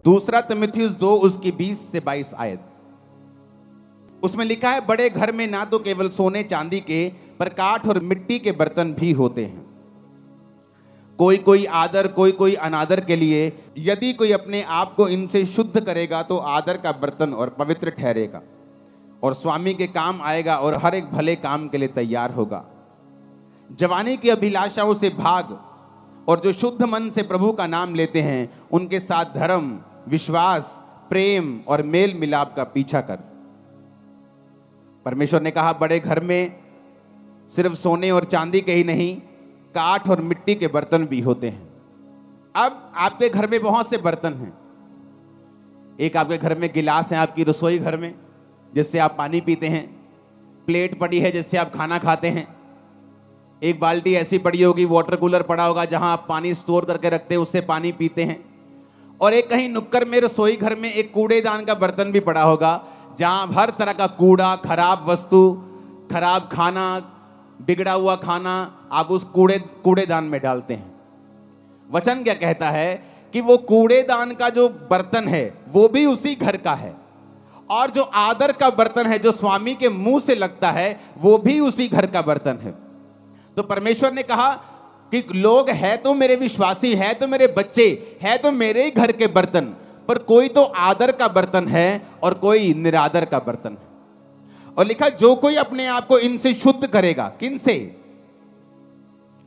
दूसरा तीमुथियुस 2 उसकी 20 से 22 आयत। उसमें लिखा है, बड़े घर में ना तो केवल सोने चांदी के पर काठ और मिट्टी के बर्तन भी होते हैं, कोई कोई आदर कोई कोई अनादर के लिए। यदि कोई अपने आप को इनसे शुद्ध करेगा तो आदर का बर्तन और पवित्र ठहरेगा और स्वामी के काम आएगा और हर एक भले काम के लिए तैयार होगा। जवानी की अभिलाषाओं से भाग और जो शुद्ध मन से प्रभु का नाम लेते हैं उनके साथ धर्म, विश्वास, प्रेम और मेल मिलाप का पीछा कर। परमेश्वर ने कहा, बड़े घर में सिर्फ सोने और चांदी के ही नहीं, काठ और मिट्टी के बर्तन भी होते हैं। अब आपके घर में बहुत से बर्तन हैं। एक आपके घर में गिलास है, आपकी रसोई घर में, जिससे आप पानी पीते हैं। प्लेट पड़ी है जिससे आप खाना खाते हैं। एक बाल्टी ऐसी पड़ी होगी, वाटर कूलर पड़ा होगा जहां आप पानी स्टोर करके रखते हैं, उससे पानी पीते हैं। और एक कहीं नुक्कड़ में रसोई घर में एक कूड़ेदान का बर्तन भी पड़ा होगा, जहां हर तरह का कूड़ा, खराब वस्तु, खराब खाना, बिगड़ा हुआ खाना आप उस कूड़ेदान में डालते हैं। वचन क्या कहता है कि वो कूड़ेदान का जो बर्तन है वो भी उसी घर का है, और जो आदर का बर्तन है जो स्वामी के मुंह से लगता है वो भी उसी घर का बर्तन है। तो परमेश्वर ने कहा कि लोग है तो मेरे विश्वासी, है तो मेरे बच्चे, है तो मेरे ही घर के बर्तन, पर कोई तो आदर का बर्तन है और कोई निरादर का बर्तन है। और लिखा, जो कोई अपने आप को इनसे शुद्ध करेगा। किन से?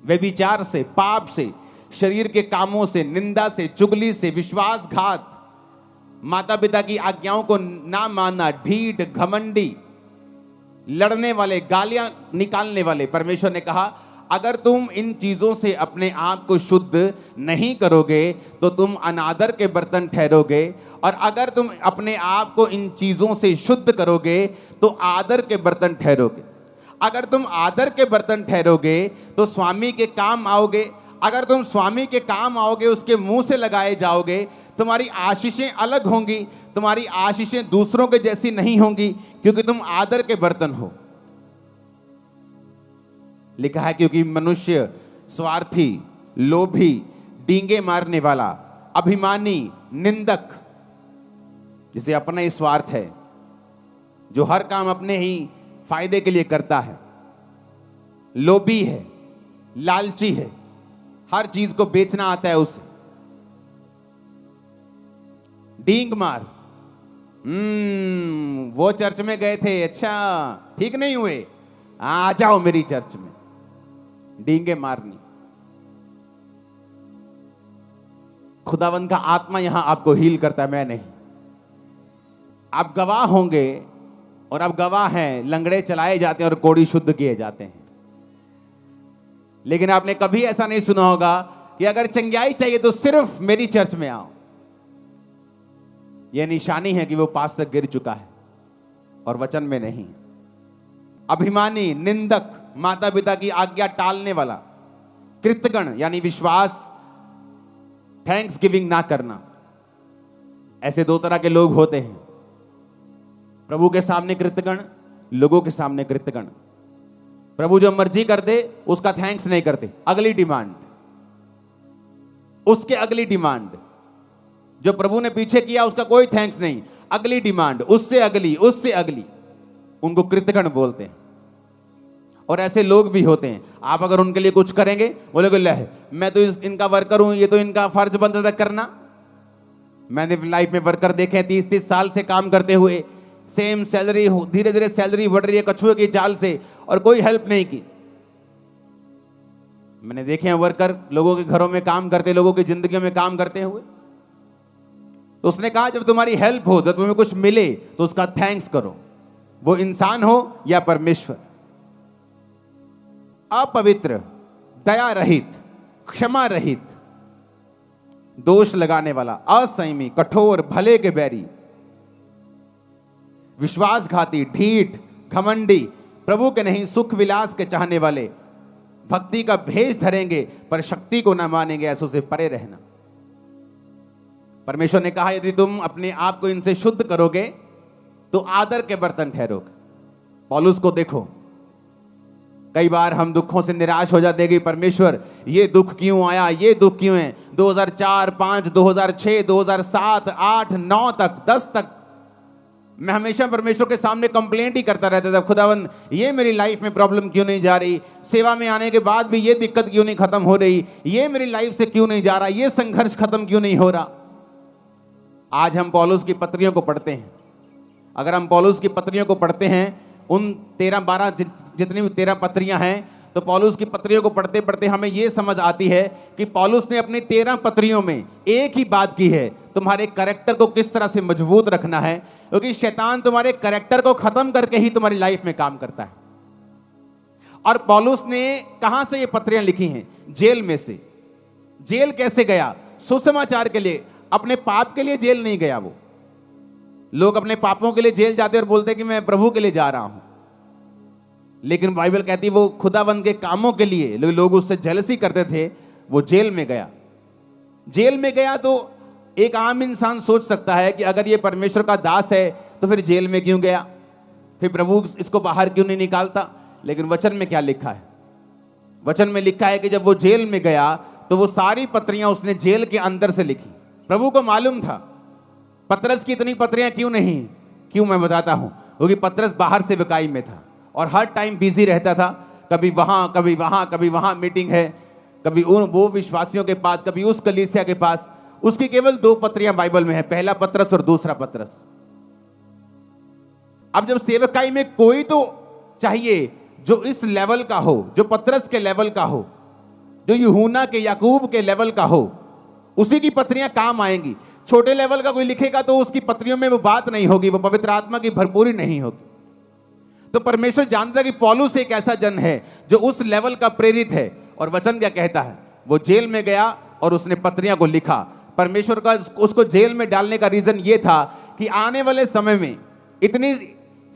व्यभिचार से, पाप से, शरीर के कामों से, निंदा से, चुगली से, विश्वासघात, माता पिता की आज्ञाओं को ना मानना, ढीठ, घमंडी, लड़ने वाले, गालियां निकालने वाले। परमेश्वर ने कहा, अगर तुम इन चीजों से अपने आप को शुद्ध नहीं करोगे तो तुम अनादर के बर्तन ठहरोगे, और अगर तुम अपने आप को इन चीजों से शुद्ध करोगे तो आदर के बर्तन ठहरोगे। अगर तुम आदर के बर्तन ठहरोगे तो स्वामी के काम आओगे। अगर तुम स्वामी के काम आओगे, उसके मुंह से लगाए जाओगे, तुम्हारी आशीषें अलग होंगी। तुम्हारी आशीषें दूसरों के जैसी नहीं होंगी, क्योंकि तुम आदर के बर्तन हो। लिखा है, क्योंकि मनुष्य स्वार्थी, लोभी, डींगे मारने वाला, अभिमानी, निंदक, जिसे अपना ही स्वार्थ है, जो हर काम अपने ही फायदे के लिए करता है, लोभी है, लालची है, हर चीज को बेचना आता है उसे, डींग मार। वो चर्च में गए थे, अच्छा ठीक नहीं हुए, आ जाओ मेरी चर्च में। डींगे मारनी। खुदावंद का आत्मा यहां आपको हील करता है, मैं नहीं। आप गवाह होंगे, और आप गवाह हैं, लंगड़े चलाए जाते हैं और कोढ़ी शुद्ध किए जाते हैं। लेकिन आपने कभी ऐसा नहीं सुना होगा कि अगर चंगाई चाहिए तो सिर्फ मेरी चर्च में आओ। यह निशानी है कि वो पास तक गिर चुका है और वचन में नहीं। अभिमानी, निंदक, माता पिता की आज्ञा टालने वाला, कृतज्ञ यानी विश्वास, थैंक्स गिविंग ना करना, ऐसे दो तरह के लोग होते हैं। प्रभु के सामने कृतज्ञ, लोगों के सामने कृतज्ञ। प्रभु जो मर्जी कर दे उसका थैंक्स नहीं करते, अगली डिमांड, उसके अगली डिमांड। जो प्रभु ने पीछे किया उसका कोई थैंक्स नहीं, अगली डिमांड, उससे अगली, उससे अगली, उनको कृतज्ञ बोलते हैं। और ऐसे लोग भी होते हैं, आप अगर उनके लिए कुछ करेंगे, बोलोगे ले मैं तो इनका वर्कर हूं, ये तो इनका फर्ज बनता था करना। मैंने लाइफ में वर्कर देखे 30-30 साल से काम करते हुए, सेम सैलरी, धीरे धीरे सैलरी बढ़ रही है कछुए की चाल से, और कोई हेल्प नहीं की। मैंने देखे हैं वर्कर लोगों के घरों में काम करते, लोगों की जिंदगियों में काम करते हुए। तो उसने कहा, जब तुम्हारी हेल्प हो, जब तुम्हें कुछ मिले तो उसका थैंक्स करो, वो इंसान हो या परमेश्वर। अपवित्र, दया रहित, क्षमा रहित, दोष लगाने वाला, असंयमी, कठोर, भले के बैरी, विश्वासघाती, ढीठ, घमंडी, प्रभु के नहीं सुख विलास के चाहने वाले, भक्ति का भेष धरेंगे पर शक्ति को ना मानेंगे, ऐसों से परे रहना। परमेश्वर ने कहा, यदि तुम अपने आप को इनसे शुद्ध करोगे तो आदर के बर्तन ठहरोगे। पौलुस को देखो, कई बार हम दुखों से निराश हो जाते हैं कि परमेश्वर ये दुख क्यों आया, ये दुख क्यों है। 2004, 5, 2006, 2007, 8, 9 तक, 10 तक मैं हमेशा परमेश्वर के सामने कंप्लेंट ही करता रहता था, खुदावन ये मेरी लाइफ में प्रॉब्लम क्यों नहीं जा रही, सेवा में आने के बाद भी ये दिक्कत क्यों नहीं खत्म हो रही, ये मेरी लाइफ से क्यों नहीं जा रहा, ये संघर्ष खत्म क्यों नहीं हो रहा। आज हम पौलुस की पत्रियों को पढ़ते हैं। अगर हम पौलुस की पत्रियों को पढ़ते हैं, उन 13-12 जितनी भी 13 पत्रियां हैं, तो पौलुस की पत्रियों को पढ़ते पढ़ते हमें यह समझ आती है कि पौलुस ने अपनी 13 पत्रियों में एक ही बात की है, तुम्हारे कैरेक्टर को किस तरह से मजबूत रखना है, क्योंकि शैतान तुम्हारे कैरेक्टर को खत्म करके ही तुम्हारी लाइफ में काम करता है। और पौलुस ने कहां से ये पत्रियां लिखी हैं? जेल में से। जेल कैसे गया? सुसमाचार के लिए, अपने पाप के लिए जेल नहीं गया। वो लोग अपने पापों के लिए जेल जाते और बोलते कि मैं प्रभु के लिए जा रहा हूं, लेकिन बाइबल कहती है वो खुदावंद के कामों के लिए लोग उससे जेलसी करते थे, वो जेल में गया। जेल में गया तो एक आम इंसान सोच सकता है कि अगर ये परमेश्वर का दास है तो फिर जेल में क्यों गया, फिर प्रभु इसको बाहर क्यों नहीं निकालता। लेकिन वचन में क्या लिखा है? वचन में लिखा है कि जब वो जेल में गया तो वो सारी पत्रियां उसने जेल के अंदर से लिखी। प्रभु को मालूम था पतरस की इतनी पत्रियां क्यों नहीं, क्यों मैं बताता हूं, क्योंकि पतरस बाहर से विकाई में था और हर टाइम बिजी रहता था, कभी वहां कभी वहां, कभी वहां मीटिंग है, कभी वो विश्वासियों के पास, कभी उस कलीसिया के पास। उसकी केवल 2 पत्रियां बाइबल में है, पहला पतरस और दूसरा पतरस। अब जब सेवकाई में कोई तो चाहिए जो इस लेवल का हो, जो पतरस के लेवल का हो, जो यूहन्ना के, याकूब के लेवल का हो, उसी की पत्रियां काम आएंगी। छोटे लेवल का कोई लिखेगा तो उसकी पत्रियों में वो बात नहीं होगी, वो पवित्र आत्मा की भरपूरी नहीं होगी। तो परमेश्वर जानता है कि पौलुस एक ऐसा जन है जो उस लेवल का प्रेरित है। और वचन क्या कहता है? वो जेल में गया और उसने पत्रियां को लिखा। परमेश्वर का उसको जेल में डालने का रीजन ये था कि आने वाले समय में इतनी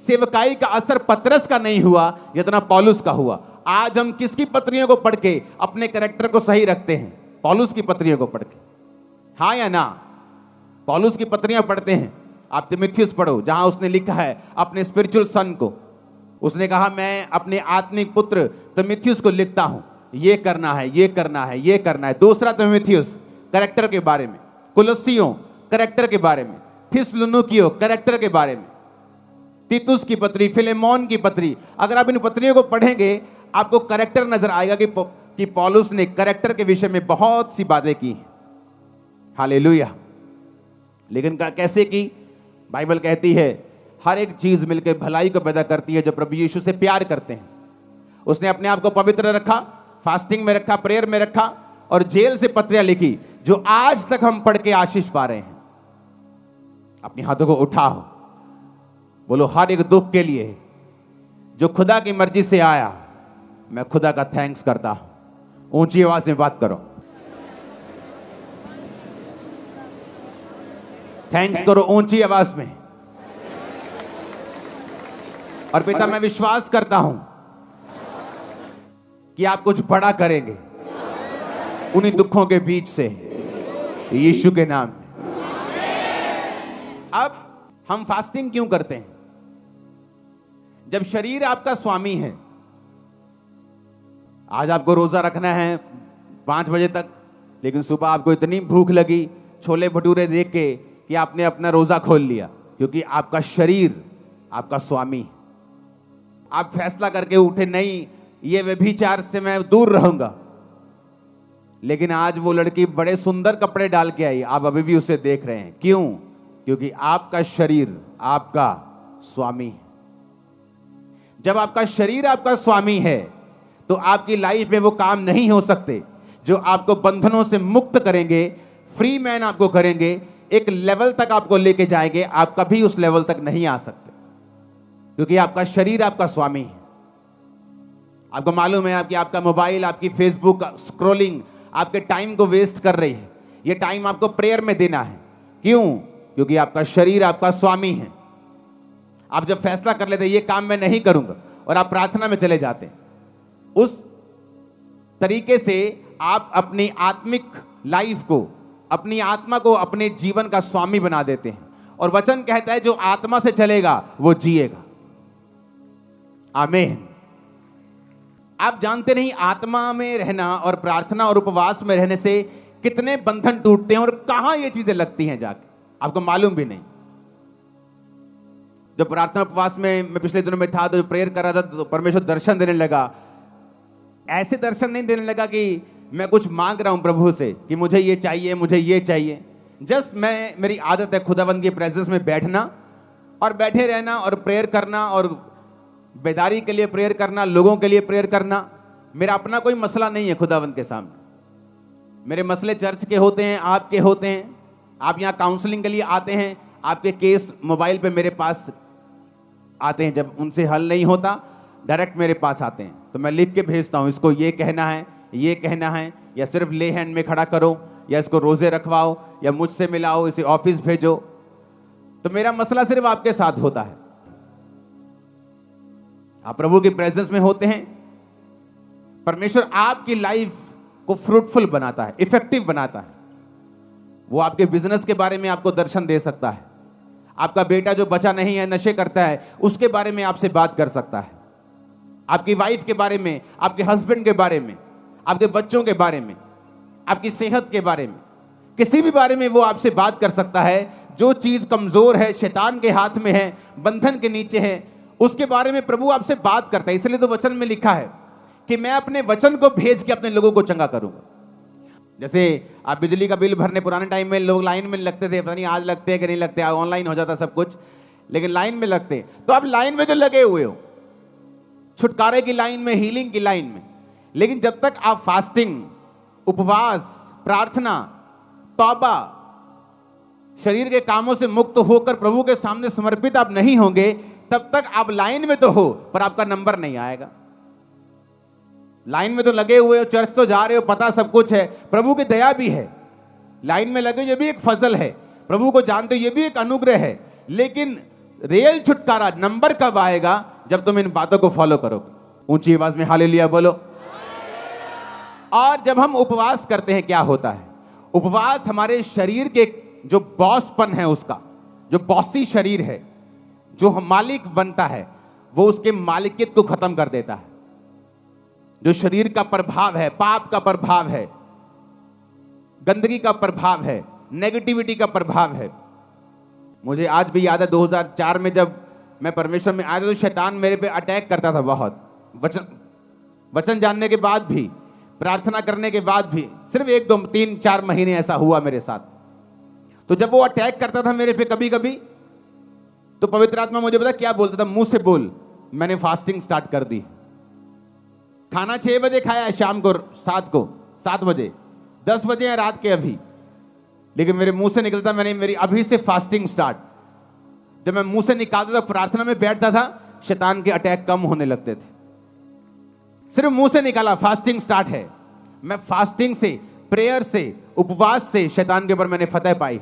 सेवकाई का असर पतरस का नहीं हुआ जितना पौलुस का हुआ। आज हम किसकी पत्रियों को पढ़ के अपने कैरेक्टर को सही रखते हैं? पौलुस की पत्रियों को पढ़ के, हाँ या ना? पौलुस की पत्रियां पढ़ते हैं। आप तीमुथियुस पढ़ो, जहां उसने लिखा है अपने स्पिरिचुअल सन को, उसने कहा मैं अपने आत्मिक पुत्र तीमुथियुस को लिखता हूं, ये करना है, ये करना है, ये करना है। दूसरा तीमुथियुस कैरेक्टर के बारे में, कुलस्सियों कैरेक्टर के बारे में, थिस्सलुनीकियों कैरेक्टर के बारे में, तीतुस की पत्री, फिलेमोन की पत्री। अगर आप इन पत्रियों को पढ़ेंगे आपको कैरेक्टर नजर आएगा कि पौलुस ने कैरेक्टर के विषय में बहुत सी बातें की। हालेलुया। लेकिन कैसे की? बाइबल कहती है हर एक चीज मिलकर भलाई को पैदा करती है जो प्रभु यीशु से प्यार करते हैं। उसने अपने आप को पवित्र रखा, फास्टिंग में रखा, प्रेयर में रखा और जेल से पत्रियां लिखी जो आज तक हम पढ़ के आशीष पा रहे हैं। अपने हाथों को उठाओ, बोलो हर एक दुख के लिए जो खुदा की मर्जी से आया, मैं खुदा का थैंक्स करता हूं। ऊंची आवाज में बात करो, थैंक्स करो ऊंची आवाज में। और पिता मैं विश्वास करता हूं कि आप कुछ बड़ा करेंगे उन्हीं दुखों के बीच से, यीशु के नाम में। अब हम फास्टिंग क्यों करते हैं? जब शरीर आपका स्वामी है, आज आपको रोजा रखना है 5 बजे तक, लेकिन सुबह आपको इतनी भूख लगी छोले भटूरे देख के कि आपने अपना रोजा खोल लिया, क्योंकि आपका शरीर आपका स्वामी। आप फैसला करके उठे नहीं ये व्यभिचार से मैं दूर रहूंगा, लेकिन आज वो लड़की बड़े सुंदर कपड़े डाल के आई, आप अभी भी उसे देख रहे हैं। क्यों? क्योंकि आपका शरीर आपका स्वामी है। जब आपका शरीर आपका स्वामी है तो आपकी लाइफ में वो काम नहीं हो सकते जो आपको बंधनों से मुक्त करेंगे, फ्री मैन आपको करेंगे, एक लेवल तक आपको लेके जाएंगे। आप कभी उस लेवल तक नहीं आ सकते, क्योंकि आपका शरीर आपका स्वामी है। आपको मालूम है कि आपका मोबाइल, आपकी फेसबुक स्क्रॉलिंग आपके टाइम को वेस्ट कर रही है। ये टाइम आपको प्रेयर में देना है। क्यों? क्योंकि आपका शरीर आपका स्वामी है। आप जब फैसला कर लेते ये काम मैं नहीं करूंगा और आप प्रार्थना में चले जाते, उस तरीके से आप अपनी आत्मिक लाइफ को, अपनी आत्मा को अपने जीवन का स्वामी बना देते हैं। और वचन कहता है जो आत्मा से चलेगा वो जिएगा। आमीन। आप जानते नहीं आत्मा में रहना और प्रार्थना और उपवास में रहने से कितने बंधन टूटते हैं और कहां ये चीजें लगती हैं जाके, आपको मालूम भी नहीं। जब प्रार्थना उपवास में मैं पिछले दिनों में था तो प्रेयर कर रहा था तो परमेश्वर दर्शन देने लगा। ऐसे दर्शन नहीं देने लगा कि मैं कुछ मांग रहा हूं प्रभु से कि मुझे ये चाहिए, मुझे ये चाहिए। जस्ट मेरी आदत है खुदावंद की प्रेजेंस में बैठना और बैठे रहना और प्रेयर करना और बेदारी के लिए प्रेयर करना, लोगों के लिए प्रेयर करना। मेरा अपना कोई मसला नहीं है खुदावंद के सामने। मेरे मसले चर्च के होते हैं, आपके होते हैं। आप यहाँ काउंसलिंग के लिए आते हैं, आपके केस मोबाइल पे मेरे पास आते हैं। जब उनसे हल नहीं होता डायरेक्ट मेरे पास आते हैं तो मैं लिख के भेजता हूँ, इसको ये कहना है, ये कहना है, या सिर्फ ले हैंड में खड़ा करो, या इसको रोजे रखवाओ, या मुझसे मिलाओ, इसे ऑफिस भेजो। तो मेरा मसला सिर्फ आपके साथ होता है। आप प्रभु की प्रेजेंस में होते हैं, परमेश्वर आपकी लाइफ को फ्रूटफुल बनाता है, इफेक्टिव बनाता है। वो आपके बिजनेस के बारे में आपको दर्शन दे सकता है। आपका बेटा जो बचा नहीं है, नशे करता है, उसके बारे में आपसे बात कर सकता है। आपकी वाइफ के बारे में, आपके हस्बैंड के बारे में, आपके बच्चों के बारे में, आपकी सेहत के बारे में, किसी भी बारे में वो आपसे बात कर सकता है। जो चीज कमजोर है, शैतान के हाथ में है, बंधन के नीचे है, उसके बारे में प्रभु आपसे बात करता है। इसलिए तो वचन में लिखा है कि मैं अपने वचन को भेज के अपने लोगों को चंगा करूंगा। जैसे आप बिजली का बिल भरने पुराने टाइम में लोग लाइन में लगते थे, पता नहीं आज लगते हैं कि नहीं लगते, ऑनलाइन हो जाता सब कुछ, लेकिन लाइन में लगते। तो आप लाइन में तो लगे हुए हो, छुटकारे की लाइन में, हीलिंग की लाइन में। लेकिन जब तक आप फास्टिंग, उपवास, प्रार्थना, तौबा, शरीर के कामों से मुक्त होकर प्रभु के सामने समर्पित आप नहीं होंगे, तब तक आप लाइन में तो हो पर आपका नंबर नहीं आएगा। लाइन में तो लगे हुए हो, चर्च तो जा रहे हो, पता सब कुछ है, प्रभु की दया भी है। लाइन में लगे ये भी एक फजल है, प्रभु को जानते हो ये भी एक अनुग्रह है। लेकिन रियल छुटकारा नंबर कब आएगा? जब तुम इन बातों को फॉलो करोगे। ऊंची आवाज में हालेलुया बोलो। और जब हम उपवास करते हैं क्या होता है? उपवास हमारे शरीर के जो बॉसपन है, उसका जो बॉसी शरीर है, जो मालिक बनता है, वो उसके मालिकियत को खत्म कर देता है। जो शरीर का प्रभाव है, पाप का प्रभाव है, गंदगी का प्रभाव है, नेगेटिविटी का प्रभाव है। मुझे आज भी याद है 2004 में जब मैं परमेश्वर में आया था तो शैतान मेरे पे अटैक करता था बहुत। वचन जानने के बाद भी, प्रार्थना करने के बाद भी, सिर्फ 1 2 3 4 महीने ऐसा हुआ मेरे साथ। तो जब वो अटैक करता था मेरे पे कभी कभी, तो पवित्र आत्मा मुझे पता क्या बोलता था? मुंह से बोल। मैंने फास्टिंग स्टार्ट कर दी। खाना 6 बजे खाया है, शाम को 7 बजे, 10 बजे है रात के अभी, लेकिन मेरे मुंह से निकलता मैंने मेरी अभी से फास्टिंग स्टार्ट। जब मैं मुंह से निकालता था, प्रार्थना में बैठता था, शैतान के अटैक कम होने लगते थे। सिर्फ मुंह से निकाला फास्टिंग स्टार्ट है। मैं फास्टिंग से, प्रेयर से, उपवास से शैतान के ऊपर मैंने फतह पाई।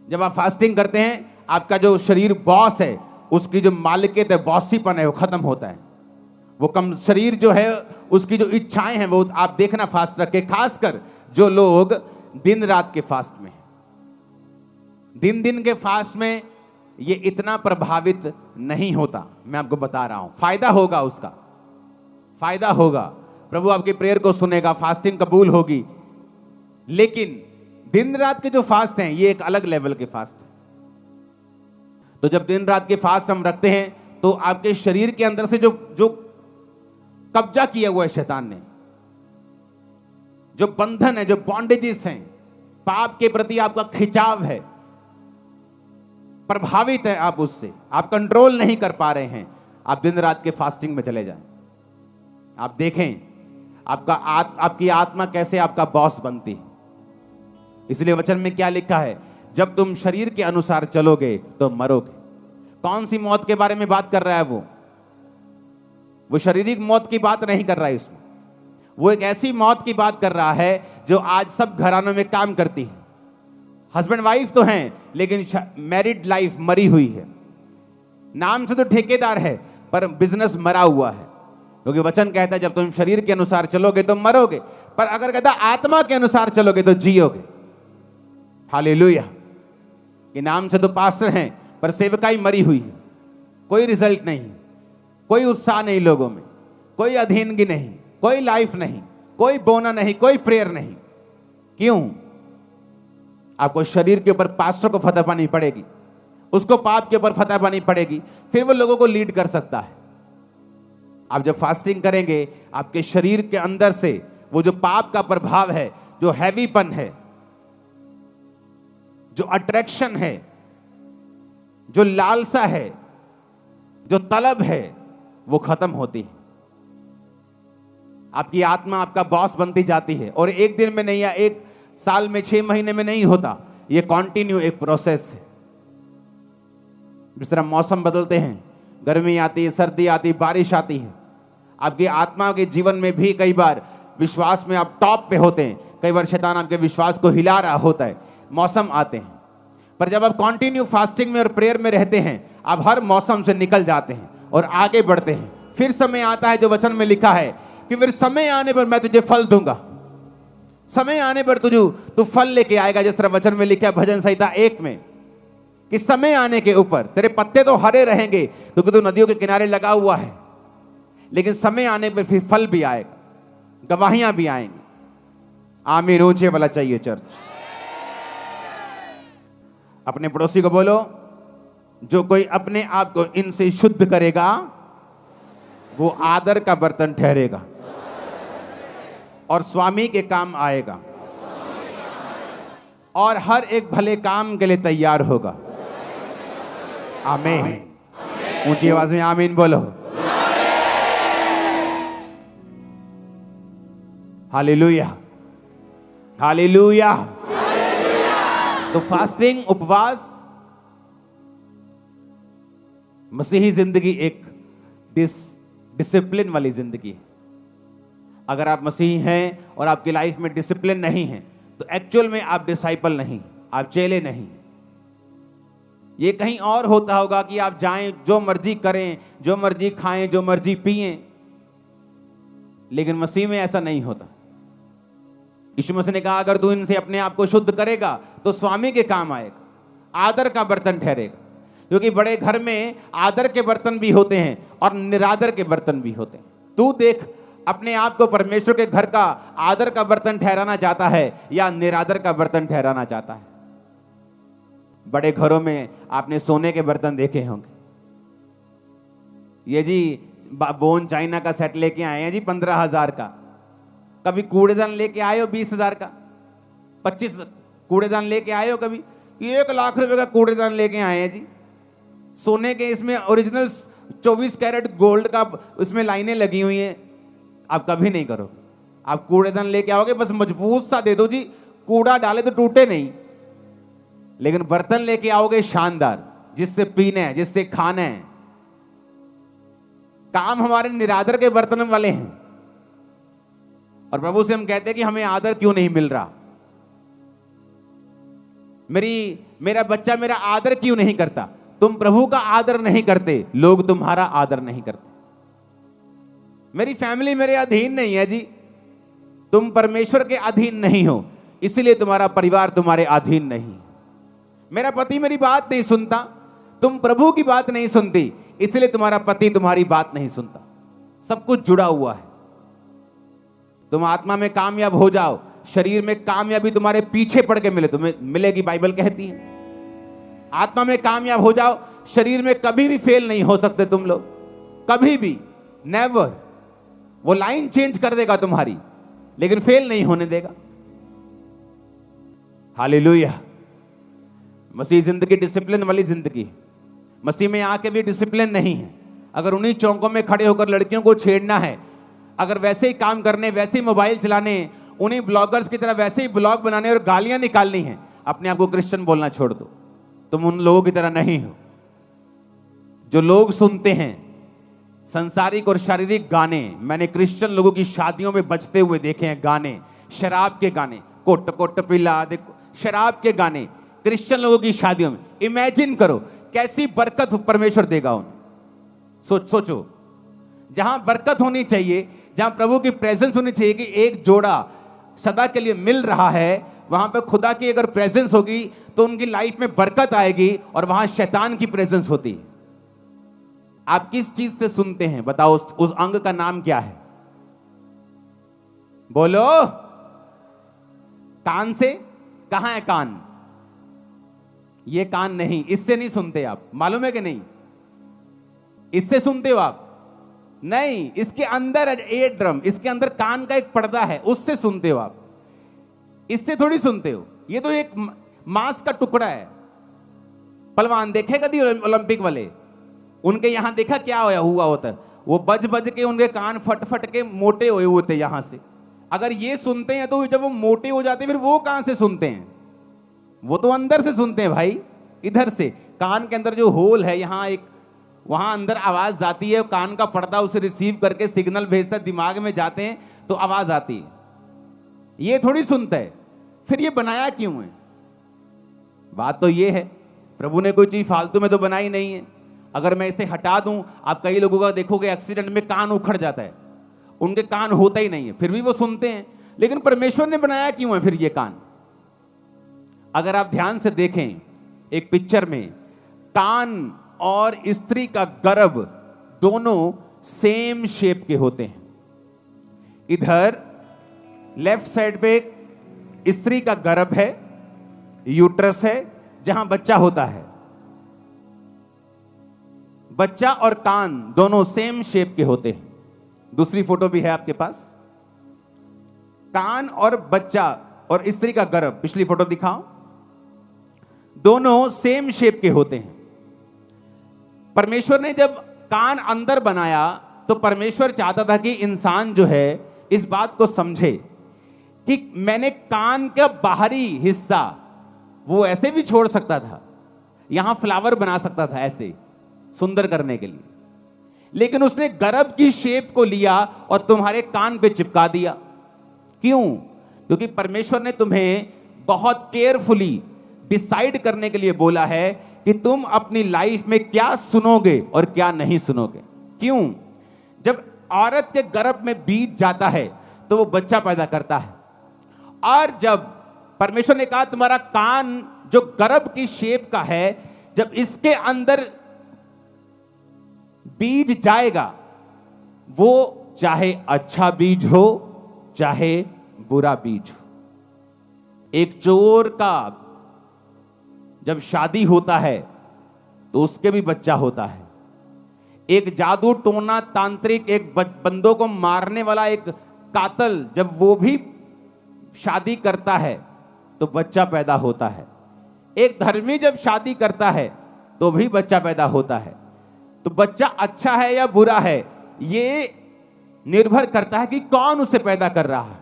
जब आप फास्टिंग करते हैं, आपका जो शरीर बॉस है, उसकी जो मालिकियत है, बॉसीपन है, वो खत्म होता है। वो कम शरीर जो है, उसकी जो इच्छाएं हैं, वो आप देखना फास्ट रख के, खासकर जो लोग दिन रात के फास्ट में, दिन के फास्ट में ये इतना प्रभावित नहीं होता। मैं आपको बता रहा हूं, फायदा होगा, उसका फायदा होगा। प्रभु आपकी प्रेयर को सुनेगा, फास्टिंग कबूल होगी। लेकिन दिन रात के जो फास्ट हैं, ये एक अलग लेवल के फास्ट है। तो जब दिन रात के फास्ट हम रखते हैं, तो आपके शरीर के अंदर से जो कब्जा किया हुआ है शैतान ने, जो बंधन है, जो बॉन्डेजेस हैं, पाप के प्रति आपका खिंचाव है, प्रभावित है आप उससे, आप कंट्रोल नहीं कर पा रहे हैं, आप दिन रात के फास्टिंग में चले जाएं। आप देखें आपकी आत्मा कैसे आपका बॉस बनती है। इसलिए वचन में क्या लिखा है? जब तुम शरीर के अनुसार चलोगे तो मरोगे। कौन सी मौत के बारे में बात कर रहा है? वो शारीरिक मौत की बात नहीं कर रहा है इसमें। वो एक ऐसी मौत की बात कर रहा है जो आज सब घरानों में काम करती है। हस्बैंड वाइफ तो हैं, लेकिन मैरिड लाइफ मरी हुई है। नाम से तो ठेकेदार है, पर बिजनेस मरा हुआ है। क्योंकि वचन कहता है जब तुम शरीर के अनुसार चलोगे तो मरोगे, पर अगर कहता आत्मा के अनुसार चलोगे तो जियोगे। हालेलुया। कि नाम से तो पास्टर हैं, पर सेवकाई मरी हुई है, कोई रिजल्ट नहीं, कोई उत्साह नहीं लोगों में, कोई अधीनगी नहीं, कोई लाइफ नहीं, कोई बोना नहीं, कोई प्रेयर नहीं। क्यों? आपको शरीर के ऊपर पास्टर को फतह पानी पड़ेगी, उसको पाप के ऊपर फतह पानी पड़ेगी, फिर वो लोगों को लीड कर सकता है। आप जब फास्टिंग करेंगे, आपके शरीर के अंदर से वो जो पाप का प्रभाव है, जो हैवीपन है, जो अट्रैक्शन है, जो लालसा है, जो तलब है, वो खत्म होती है। आपकी आत्मा आपका बॉस बनती जाती है, और एक दिन में नहीं या एक साल में 6 महीने में नहीं होता, ये कॉन्टिन्यू एक प्रोसेस है। जिस तरह मौसम बदलते हैं, गर्मी आती है, सर्दी आती है, बारिश आती है, आपकी आत्मा के जीवन में भी कई बार विश्वास में आप टॉप पे होते हैं, कई बार शैतान आपके विश्वास को हिला रहा होता है, मौसम आते हैं। पर जब आप कंटिन्यू फास्टिंग में और प्रेयर में रहते हैं, आप हर मौसम से निकल जाते हैं और आगे बढ़ते हैं। फिर समय आता है जो वचन में लिखा है कि फिर समय आने पर मैं तुझे फल दूंगा, समय आने पर तू फल लेके आएगा। जिस तरह वचन में लिखा है भजन संहिता 1 में कि समय आने के ऊपर तेरे पत्ते तो हरे रहेंगे क्योंकि तू नदियों के किनारे लगा हुआ है, लेकिन समय आने पर फिर फल भी आएगा, गवाहियां भी आएंगी। आमीन। ऊंचे वाला चाहिए चर्च। अपने पड़ोसी को बोलो, जो कोई अपने आप को इनसे शुद्ध करेगा वो आदर का बर्तन ठहरेगा और स्वामी के काम आएगा और हर एक भले काम के लिए तैयार होगा। आमीन। ऊंची आवाज में आमीन बोलो। Hallelujah, hallelujah. तो फास्टिंग, उपवास, मसीही जिंदगी एक डिसिप्लिन वाली जिंदगी है। अगर आप मसीही हैं और आपकी लाइफ में डिसिप्लिन नहीं है तो एक्चुअल में आप डिसाइपल नहीं, आप चेले नहीं। ये कहीं और होता होगा कि आप जाएं, जो मर्जी करें, जो मर्जी खाएं, जो मर्जी पिएं, लेकिन मसीह में ऐसा नहीं होता। यीशु मसीह ने कहा अगर तू इनसे अपने आप को शुद्ध करेगा तो स्वामी के काम आएगा, आदर का बर्तन ठहरेगा। क्योंकि बड़े घर में आदर के बर्तन भी होते हैं और निरादर के बर्तन भी होते हैं। तू देख अपने आप को परमेश्वर के घर का आदर का बर्तन ठहराना चाहता है या निरादर का बर्तन ठहराना चाहता है। बड़े घरों में आपने सोने के बर्तन देखे होंगे। ये जी बोन चाइना का सेट लेके आए हैं जी 15,000 का। कभी कूड़ेदान लेके आए हो 20,000 का, 25 कूड़ेदान लेके आए हो कभी? 1 लाख रुपए का कूड़ेदान लेके आए हैं जी। सोने के इसमें ओरिजिनल 24 कैरेट गोल्ड का उसमें लाइनें लगी हुई हैं। आप कभी नहीं करो। आप कूड़ेदान लेके आओगे बस मजबूत सा दे दो जी, कूड़ा डाले तो टूटे नहीं, लेकिन बर्तन लेके आओगे शानदार, जिससे पीना है, जिससे खाना है। काम हमारे निरादर के बर्तन वाले हैं और प्रभु से हम कहते हैं कि हमें आदर क्यों नहीं मिल रहा, मेरा बच्चा मेरा आदर क्यों नहीं करता। तुम प्रभु का आदर नहीं करते, लोग तुम्हारा आदर नहीं करते। मेरी फैमिली मेरे अधीन नहीं है जी, तुम परमेश्वर के अधीन नहीं हो, इसलिए तुम्हारा परिवार तुम्हारे अधीन नहीं। मेरा पति मेरी बात नहीं सुनता, तुम प्रभु की बात नहीं सुनती, इसलिए तुम्हारा पति तुम्हारी बात नहीं सुनता। सब कुछ जुड़ा हुआ है। तुम आत्मा में कामयाब हो जाओ, शरीर में कामयाबी तुम्हारे पीछे पड़ के मिले, तुम्हें मिलेगी, बाइबल कहती है। आत्मा में कामयाब हो जाओ, शरीर में कभी भी फेल नहीं हो सकते तुम लोग, कभी भी, नेवर। वो लाइन चेंज कर देगा तुम्हारी, लेकिन फेल नहीं होने देगा। हालेलुया। मसीह जिंदगी डिसिप्लिन वाली जिंदगी है। मसीह में आके भी डिसिप्लिन नहीं है। अगर उन्हीं चौकों में खड़े होकर लड़कियों को छेड़ना है, अगर वैसे ही काम करने, वैसे ही मोबाइल चलाने, उन्हीं ब्लॉगर्स की तरह वैसे ही ब्लॉग बनाने और गालियां निकालनी है, अपने आप को क्रिश्चियन बोलना छोड़ दो। तुम उन लोगों की तरह नहीं हो जो लोग सुनते हैं संसारिक और शारीरिक गाने। मैंने क्रिश्चियन लोगों की शादियों में बजते हुए देखे हैं गाने, शराब के गाने, कोट कोट पिला देखो, शराब के गाने क्रिश्चियन लोगों की शादियों में। इमेजिन करो कैसी बरकत परमेश्वर देगा उन्हें। सोचो, जहां बरकत होनी चाहिए, जहां प्रभु की प्रेजेंस होनी चाहिए कि एक जोड़ा सदा के लिए मिल रहा है, वहां पे खुदा की अगर प्रेजेंस होगी तो उनकी लाइफ में बरकत आएगी और वहां शैतान की प्रेजेंस होती है। आप किस चीज से सुनते हैं? बताओ, उस अंग का नाम क्या है? बोलो। कान से? कहां है कान? ये कान नहीं, इससे नहीं सुनते आप, मालूम है कि नहीं? इससे सुनते हो आप? नहीं, इसके अंदर एयर ड्रम, इसके अंदर कान का एक पर्दा है, उससे सुनते हो आप, इससे थोड़ी सुनते हो। ये तो एक मांस का टुकड़ा है। पहलवान देखे कभी ओलंपिक वाले? उनके यहां देखा क्या हुआ होता है? वो बज बज के उनके कान फट फट के मोटे हुए होते यहां से। अगर ये सुनते हैं तो जब वो मोटे हो जाते हैं फिर वो कहां से सुनते हैं? वो तो अंदर से सुनते हैं भाई, इधर से। कान के अंदर जो होल है, यहां एक, वहां अंदर आवाज जाती है, कान का पर्दा उसे रिसीव करके सिग्नल भेजता है, दिमाग में जाते हैं तो आवाज आती है। ये थोड़ी सुनता है। फिर ये बनाया क्यों है? बात तो ये है, प्रभु ने कोई चीज फालतू में तो बनाई नहीं है। अगर मैं इसे हटा दूं, आप कई लोगों का देखोगे एक्सीडेंट में कान उखड़ जाता है, उनके कान होता ही नहीं है, फिर भी वो सुनते हैं। लेकिन परमेश्वर ने बनाया क्यों है फिर ये कान? अगर आप ध्यान से देखें एक पिक्चर में, कान और स्त्री का गर्भ दोनों सेम शेप के होते हैं। इधर लेफ्ट साइड पे स्त्री का गर्भ है, यूट्रस है, जहां बच्चा होता है। बच्चा और कान दोनों सेम शेप के होते हैं। दूसरी फोटो भी है आपके पास। कान और बच्चा और स्त्री का गर्भ, पिछली फोटो दिखाओ, दोनों सेम शेप के होते हैं। परमेश्वर ने जब कान अंदर बनाया तो परमेश्वर चाहता था कि इंसान जो है इस बात को समझे कि मैंने कान का बाहरी हिस्सा वो ऐसे भी छोड़ सकता था, यहां फ्लावर बना सकता था ऐसे सुंदर करने के लिए, लेकिन उसने गर्भ की शेप को लिया और तुम्हारे कान पे चिपका दिया। क्यों? क्योंकि परमेश्वर ने तुम्हें बहुत केयरफुली डिसाइड करने के लिए बोला है कि तुम अपनी लाइफ में क्या सुनोगे और क्या नहीं सुनोगे। क्यों? जब औरत के गर्भ में बीज जाता है तो वो बच्चा पैदा करता है, और जब परमेश्वर ने कहा तुम्हारा कान जो गर्भ की शेप का है, जब इसके अंदर बीज जाएगा, वो चाहे अच्छा बीज हो चाहे बुरा बीज हो। एक चोर का जब शादी होता है तो उसके भी बच्चा होता है। एक जादू टोना तांत्रिक, एक बंदों को मारने वाला एक कातल, जब वो भी शादी करता है तो बच्चा पैदा होता है। एक धर्मी जब शादी करता है तो भी बच्चा पैदा होता है। तो बच्चा अच्छा है या बुरा है, ये निर्भर करता है कि कौन उसे पैदा कर रहा है।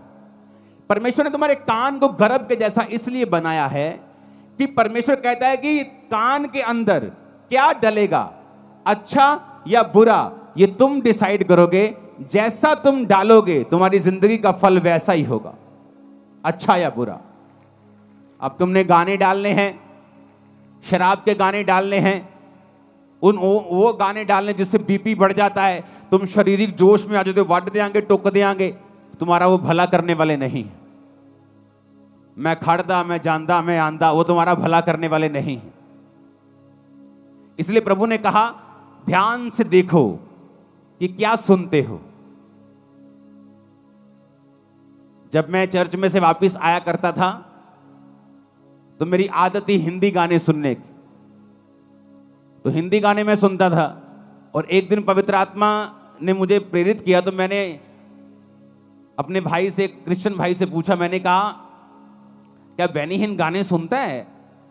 परमेश्वर ने तुम्हारे कान को गर्भ के जैसा इसलिए बनाया है कि परमेश्वर कहता है कि कान के अंदर क्या डलेगा, अच्छा या बुरा, ये तुम डिसाइड करोगे। जैसा तुम डालोगे तुम्हारी जिंदगी का फल वैसा ही होगा, अच्छा या बुरा। अब तुमने गाने डालने हैं, शराब के गाने डालने हैं, वो गाने डालने जिससे बीपी बढ़ जाता है, तुम शारीरिक जोश में आ जाते हो, वट देंगे, टोक देंगे, तुम्हारा वो भला करने वाले नहीं। मैं खड़दा, मैं जानदा, मैं आंदा, वो तुम्हारा भला करने वाले नहीं है। इसलिए प्रभु ने कहा ध्यान से देखो कि क्या सुनते हो। जब मैं चर्च में से वापस आया करता था तो मेरी आदत थी हिंदी गाने सुनने की, तो हिंदी गाने में सुनता था। और एक दिन पवित्र आत्मा ने मुझे प्रेरित किया तो मैंने अपने भाई से, क्रिश्चियन भाई से पूछा, मैंने कहा क्या बेनीहीन गाने सुनता है?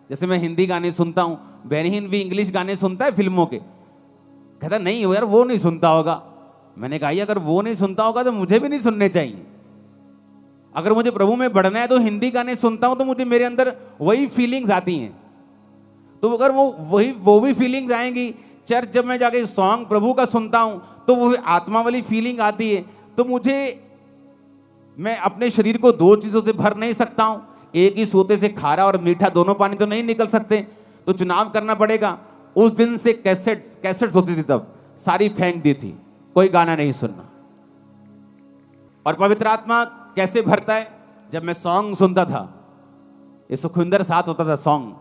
जैसे मैं हिंदी गाने सुनता हूं, बेनीहीन भी इंग्लिश गाने सुनता है फिल्मों के? कहता नहीं यार, वो नहीं सुनता होगा। मैंने कहा अगर वो नहीं सुनता होगा तो मुझे भी नहीं सुनने चाहिए। अगर मुझे प्रभु में बढ़ना है तो हिंदी गाने सुनता हूं तो मुझे मेरे अंदर वही फीलिंग्स आती हैं। तो अगर वो भी फीलिंग्स आएंगी, चर्च जब मैं जाके सॉन्ग प्रभु का सुनता हूं तो वो आत्मा वाली फीलिंग आती है। तो मैं अपने शरीर को दो चीजों से भर नहीं सकता हूं, एक ही सोते से खारा और मीठा दोनों पानी तो नहीं निकल सकते, तो चुनाव करना पड़ेगा। उस दिन से कैसेट्स होती थी, तब सारी फेंक दी थी, कोई गाना नहीं सुनना। और पवित्र आत्मा कैसे भरता है? जब मैं सॉन्ग सुनता था, ये सुखविंदर साथ होता था सॉन्ग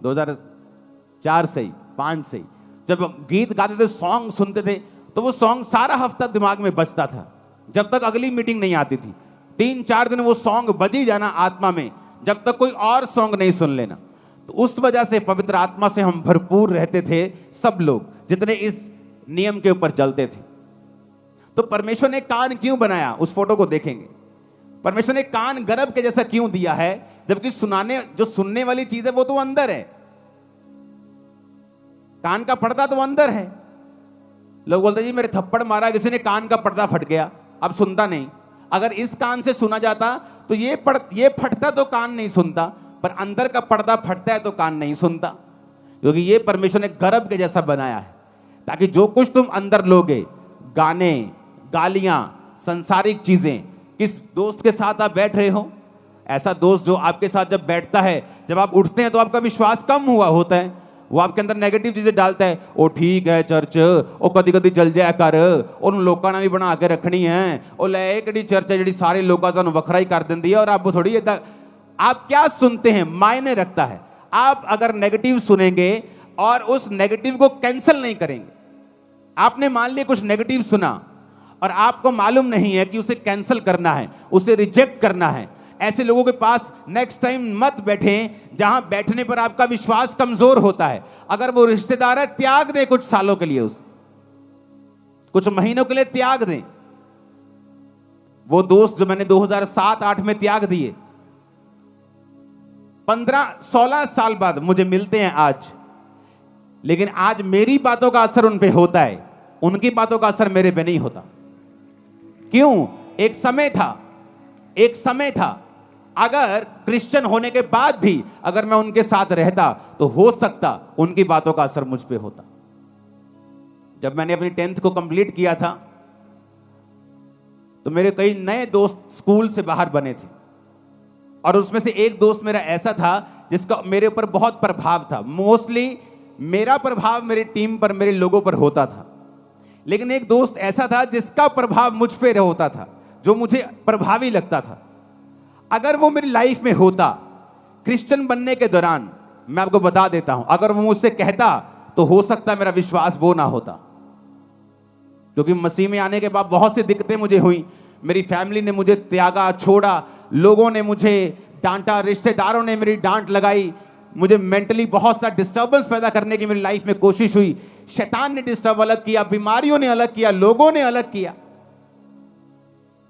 2004 से ही 5 से ही, जब गीत गाते थे, सॉन्ग सुनते थे, तो वो सॉन्ग सारा हफ्ता दिमाग में बजता था, जब तक अगली मीटिंग नहीं आती थी। 3-4 दिन वो सॉन्ग बजी जाना आत्मा में, जब तक कोई और सॉन्ग नहीं सुन लेना। तो उस वजह से पवित्र आत्मा से हम भरपूर रहते थे, सब लोग जितने इस नियम के ऊपर चलते थे। तो परमेश्वर ने कान क्यों बनाया, उस फोटो को देखेंगे। परमेश्वर ने कान गर्भ के जैसा क्यों दिया है, जबकि जो सुनने वाली चीज है वो तो अंदर है। कान का पर्दा तो अंदर है। लोग बोलते जी मेरे थप्पड़ मारा किसी ने, कान का पर्दा फट गया, अब सुनता नहीं। अगर इस कान से सुना जाता तो ये फटता तो कान नहीं सुनता, पर अंदर का पर्दा फटता है तो कान नहीं सुनता, क्योंकि ये परमेश्वर ने गर्भ के जैसा बनाया है, ताकि जो कुछ तुम अंदर लोगे, गाने, गालियां, सांसारिक चीजें, किस दोस्त के साथ आप बैठ रहे हो, ऐसा दोस्त जो आपके साथ जब बैठता है, जब आप उठते हैं तो आपका विश्वास कम हुआ होता है, वो आपके अंदर नेगेटिव चीजें डालता है। ओ ठीक है चर्च, ओ कदी कदी चल जाया कर, उन लोगों ने भी बना के रखनी है, ओ ले एक चर्च है जी सारे लोगों का वखरा ही कर देती है, और आप थोड़ी आप क्या सुनते हैं मायने रखता है। आप अगर नेगेटिव सुनेंगे और उस नेगेटिव को कैंसिल नहीं करेंगे, आपने मान लिया कुछ नेगेटिव सुना और आपको मालूम नहीं है कि उसे कैंसिल करना है, उसे रिजेक्ट करना है, ऐसे लोगों के पास नेक्स्ट टाइम मत बैठें जहां बैठने पर आपका विश्वास कमजोर होता है। अगर वो रिश्तेदार है, त्याग दें कुछ सालों के लिए, उसे कुछ महीनों के लिए त्याग दें। वो दोस्त जो मैंने 2007-8 में त्याग दिए, 15-16 साल बाद मुझे मिलते हैं आज, लेकिन आज मेरी बातों का असर उन पे होता है, उनकी बातों का असर मेरे पे नहीं होता। क्यों? एक समय था अगर क्रिश्चियन होने के बाद भी अगर मैं उनके साथ रहता तो हो सकता उनकी बातों का असर मुझ पे होता। जब मैंने अपनी 10th को कंप्लीट किया था तो मेरे कई नए दोस्त स्कूल से बाहर बने थे, और उसमें से एक दोस्त मेरा ऐसा था जिसका मेरे ऊपर बहुत प्रभाव था। मोस्टली मेरा प्रभाव मेरी टीम पर, मेरे लोगों पर होता था, लेकिन एक दोस्त ऐसा था जिसका प्रभाव मुझ पे होता था, जो मुझे प्रभावी लगता था। अगर वो मेरी लाइफ में होता क्रिश्चियन बनने के दौरान, मैं आपको बता देता हूं, अगर वो मुझसे कहता तो हो सकता मेरा विश्वास वो ना होता, क्योंकि मसीह में आने के बाद बहुत सी दिक्कतें मुझे हुई। मेरी फैमिली ने मुझे त्यागा, छोड़ा, लोगों ने मुझे डांटा, रिश्तेदारों ने मेरी डांट लगाई, मुझे मेंटली बहुत सा डिस्टर्बेंस पैदा करने की मेरी लाइफ में कोशिश हुई। शैतान ने डिस्टर्ब अलग किया, बीमारियों ने अलग किया, लोगों ने अलग किया।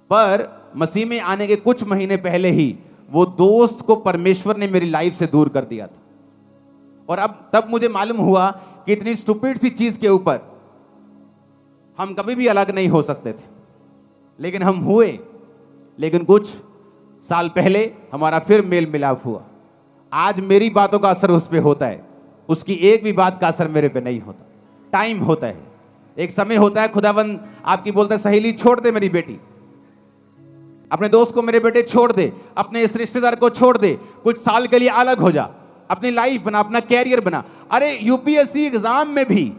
पर मसीह में आने के कुछ महीने पहले ही वो दोस्त को परमेश्वर ने मेरी लाइफ से दूर कर दिया था, और अब तब मुझे मालूम हुआ कि इतनी स्टूपिड सी चीज के ऊपर हम कभी भी अलग नहीं हो सकते थे, लेकिन हम हुए। लेकिन कुछ साल पहले हमारा फिर मेल मिलाप हुआ। आज मेरी बातों का असर उस पर होता है, उसकी एक भी बात का असर मेरे पे नहीं होता। टाइम होता है, एक समय होता है, खुदावंद आपकी बोलता है सहेली छोड़ दे मेरी बेटी, अपने दोस्त को मेरे बेटे छोड़ दे, अपने इस रिश्तेदार को छोड़ दे, कुछ साल के लिए अलग हो जा, अपनी लाइफ बना, अपना कैरियर बना। अरे यूपीएससी एग्जाम में भी,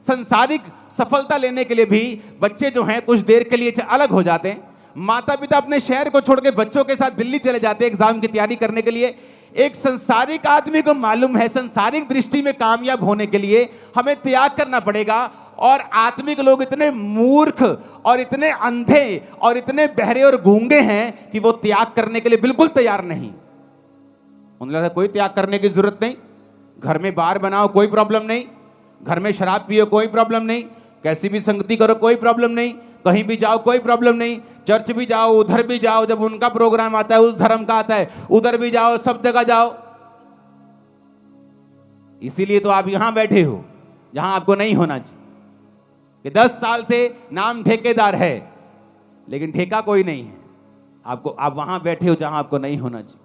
संसारिक सफलता लेने के लिए भी बच्चे जो हैं कुछ देर के लिए अलग हो जाते हैं। माता पिता अपने शहर को छोड़ के बच्चों के साथ दिल्ली चले जाते हैं एग्जाम की तैयारी करने के लिए। एक संसारिक आदमी को मालूम है संसारिक दृष्टि में कामयाब होने के लिए हमें त्याग करना पड़ेगा, और आत्मिक लोग इतने मूर्ख और इतने अंधे और इतने बहरे और गूंगे हैं कि वो त्याग करने के लिए बिल्कुल तैयार नहीं। उन्हें लगता है कोई त्याग करने की जरूरत नहीं, घर में बार बनाओ कोई प्रॉब्लम नहीं, घर में शराब पियो कोई प्रॉब्लम नहीं, कैसी भी संगति करो कोई प्रॉब्लम नहीं, कहीं भी जाओ कोई प्रॉब्लम नहीं, चर्च भी जाओ, उधर भी जाओ, जब उनका प्रोग्राम आता है, उस धर्म का आता है, उधर भी जाओ, सब जगह जाओ। इसीलिए तो आप यहां बैठे हो जहां आपको नहीं होना चाहिए, कि 10 साल से नाम ठेकेदार है लेकिन ठेका कोई नहीं है। आप वहां बैठे हो जहां आपको नहीं होना चाहिए।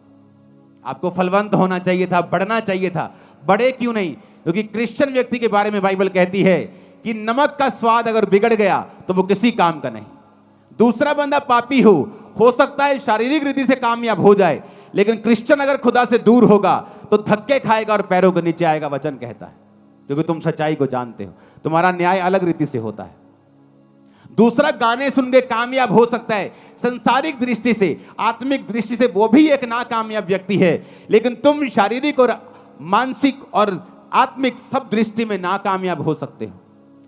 आपको फलवंत होना चाहिए था, बढ़ना चाहिए था। बढ़े क्यों नहीं? क्योंकि क्रिश्चियन व्यक्ति के बारे में बाइबल कहती है कि नमक का स्वाद अगर बिगड़ गया तो वो किसी काम का नहीं। दूसरा बंदा पापी हो सकता है शारीरिक रीति से कामयाब हो जाए, लेकिन क्रिश्चियन अगर खुदा से दूर होगा तो धक्के खाएगा और पैरों के नीचे आएगा, वचन कहता है, क्योंकि तुम सच्चाई को जानते हो। तुम्हारा न्याय अलग रीति से होता है। दूसरा गाने सुन के कामयाब हो सकता है, संसारिक दृष्टि से, आत्मिक दृष्टि से वो भी एक नाकामयाब व्यक्ति है, लेकिन तुम शारीरिक और मानसिक और आत्मिक सब दृष्टि में नाकामयाब हो सकते हो,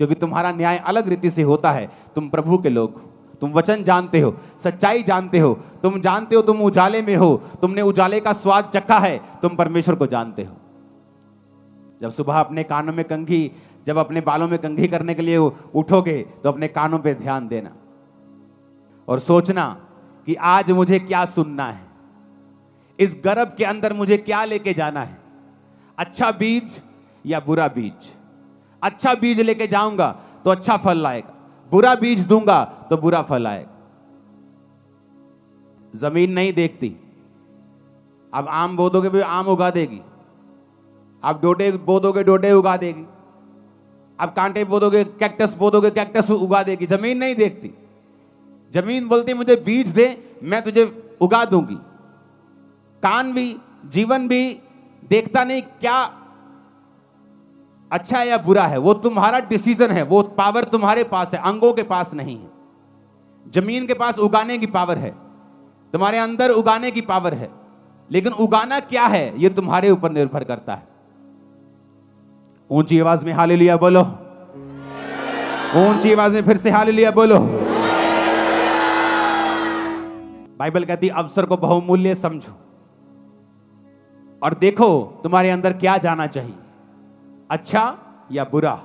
क्योंकि तुम्हारा न्याय अलग रीति से होता है। तुम प्रभु के लोग हो, तुम वचन जानते हो, सच्चाई जानते हो, तुम जानते हो तुम उजाले में हो, तुमने उजाले का स्वाद चखा है, तुम परमेश्वर को जानते हो। जब सुबह अपने कानों में कंघी, जब अपने बालों में कंघी करने के लिए उठोगे तो अपने कानों पे ध्यान देना और सोचना कि आज मुझे क्या सुनना है, इस गर्भ के अंदर मुझे क्या लेके जाना है, अच्छा बीज या बुरा बीज। अच्छा बीज लेके जाऊंगा तो अच्छा फल लाएगा, बुरा बीज दूंगा तो बुरा फल आएगा। जमीन नहीं देखती, अब आम बो दोगे भी आम उगा देगी, आप डोडे बो दोगे डोडे उगा देगी, आप कांटे बो दोगे, कैक्टस बो दोगे, कैक्टस उगा देगी। जमीन नहीं देखती, जमीन बोलती मुझे बीज दे, मैं तुझे उगा दूंगी। कान भी, जीवन भी देखता नहीं क्या अच्छा है या बुरा है, वो तुम्हारा डिसीजन है, वो पावर तुम्हारे पास है, अंगों के पास नहीं है। जमीन के पास उगाने की पावर है, तुम्हारे अंदर उगाने की पावर है, लेकिन उगाना क्या है ये तुम्हारे ऊपर निर्भर करता है। ऊंची आवाज में हालेलुया बोलो, ऊंची आवाज में फिर से हालेलुया बोलो। बाइबल कहती अवसर को बहुमूल्य समझो और देखो तुम्हारे अंदर क्या जाना चाहिए, अच्छा या बुरा।